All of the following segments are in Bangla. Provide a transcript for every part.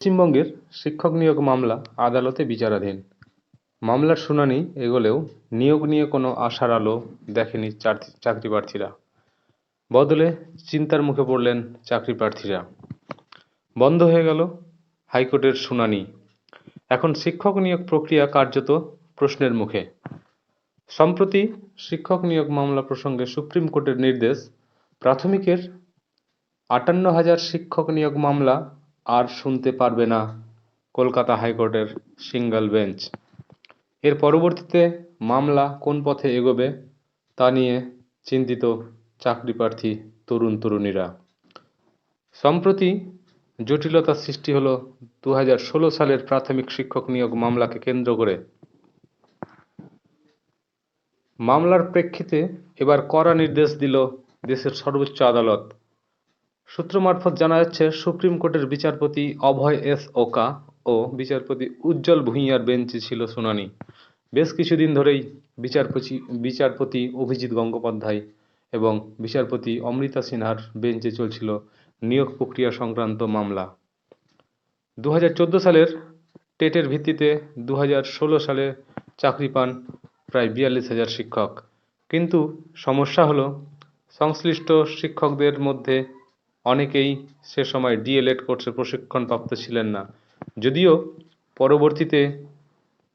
পশ্চিমবঙ্গের শিক্ষক নিয়োগ মামলা আদালতে বিচারাধীন। মামলার শুনানি এগোলেও নিয়োগ নিয়ে কোনো আশার আলো দেখেনি চাকরিপ্রার্থীরা। বদলে চিন্তার মুখে পড়লেন চাকরিপ্রার্থীরা। বন্ধ হয়ে গেল হাইকোর্টের শুনানি। এখন শিক্ষক নিয়োগ প্রক্রিয়া কার্যত প্রশ্নের মুখে। সম্প্রতি শিক্ষক নিয়োগ মামলা প্রসঙ্গে সুপ্রিম কোর্টের নির্দেশ, প্রাথমিকের ৫৮,০০০ শিক্ষক নিয়োগ মামলা আর শুনতে পারবে না কলকাতা হাইকোর্টের সিঙ্গল বেঞ্চ। এর পরবর্তীতে মামলা কোন পথে এগোবে তা নিয়ে চিন্তিত চাকরিপ্রার্থী তরুণ-তরুণীরা। সম্প্রতি জটিলতার সৃষ্টি হলো ২০১৬ সালের প্রাথমিক শিক্ষক নিয়োগ মামলাকে কেন্দ্র করে। মামলার প্রেক্ষিতে এবার কড়া নির্দেশ দিল দেশের সর্বোচ্চ আদালত। সূত্র মারফত জানা যাচ্ছে, সুপ্রিম কোর্টের বিচারপতি অভয় এস ওকা ও বিচারপতি উজ্জ্বল ভূঁইয়ার বেঞ্চে ছিল শুনানি। বেশ কিছুদিন ধরেই বিচারপতি অভিজিৎ গঙ্গোপাধ্যায় এবং বিচারপতি অমৃতা সিনহার বেঞ্চে চলছিল নিয়োগ প্রক্রিয়া সংক্রান্ত মামলা। ২০১৪ সালের টেটের ভিত্তিতে ২০১৬ সালে চাকরি পান প্রায় ৪২,০০০ শিক্ষক। কিন্তু সমস্যা হলো, সংশ্লিষ্ট শিক্ষকদের মধ্যে অনেকেই সে সময় ডিএলএড কোর্সে প্রশিক্ষণপ্রাপ্ত ছিলেন না, যদিও পরবর্তীতে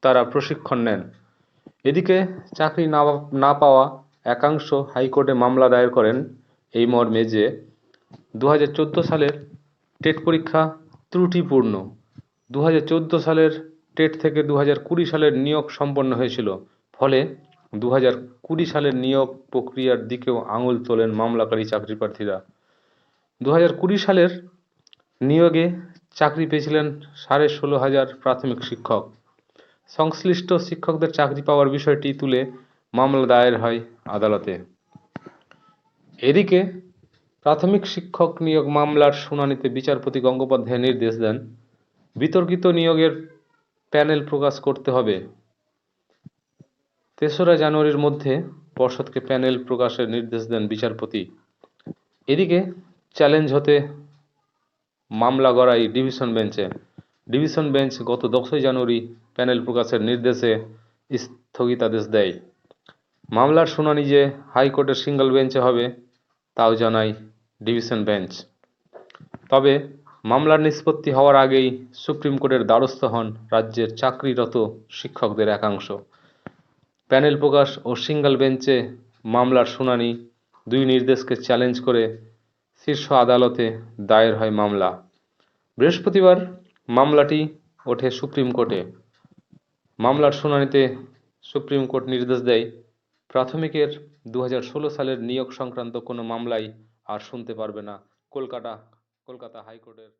তারা প্রশিক্ষণ নেন। এদিকে চাকরি না পাওয়া একাংশ হাইকোর্টে মামলা দায়ের করেন এই মর্মে যে ২০১৪ সালের টেট পরীক্ষা ত্রুটিপূর্ণ। ২০১৪ সালের টেট থেকে ২০২০ সালের নিয়োগ সম্পন্ন হয়েছিল, ফলে ২০২০ সালের নিয়োগ প্রক্রিয়ার দিকেও আঙুল তোলেন মামলাকারী চাকরিপ্রার্থীরা। ২০২০ সালের নিয়োগে চাকরি পেয়েছিলেন ১৬,৫০০ প্রাথমিক শিক্ষক। সংশ্লিষ্ট শিক্ষকদের চাকরি পাওয়ার বিষয়টি তুলে মামলা দায়ের হয় আদালতে। এদিকে প্রাথমিক শিক্ষক নিয়োগ মামলার শুনানিতে বিচারপতি গঙ্গোপাধ্যায় নির্দেশ দেন, বিতর্কিত নিয়োগের প্যানেল প্রকাশ করতে হবে। ৩রা জানুয়ারির মধ্যে পর্ষদকে প্যানেল প্রকাশের নির্দেশ দেন বিচারপতি। এদিকে চ্যালেঞ্জ হতে মামলা গড়াই ডিভিশন বেঞ্চে। ডিভিশন বেঞ্চ গত ১০ই জানুয়ারি প্যানেল প্রকাশের নির্দেশে স্থগিতাদেশ দেয়। মামলার শুনানি যে হাইকোর্টের সিঙ্গল বেঞ্চে হবে তাও জানায় ডিভিশন বেঞ্চ। তবে মামলার নিষ্পত্তি হওয়ার আগেই সুপ্রিম কোর্টের দ্বারস্থ হন রাজ্যের চাকরিরত শিক্ষকদের একাংশ। প্যানেল প্রকাশ ও সিঙ্গল বেঞ্চে মামলার শুনানি, দুই নির্দেশকে চ্যালেঞ্জ করে শীর্ষ আদালতে দায়ের হয় মামলা। বৃহস্পতিবার মামলাটি ওঠে সুপ্রিম কোর্টে। মামলার শুনানিতে সুপ্রিম কোর্ট নির্দেশ দেয়, প্রাথমিকের ২০১৬ সালের নিয়োগ সংক্রান্ত কোনো মামলাই আর শুনতে পারবে না কলকাতা হাইকোর্টের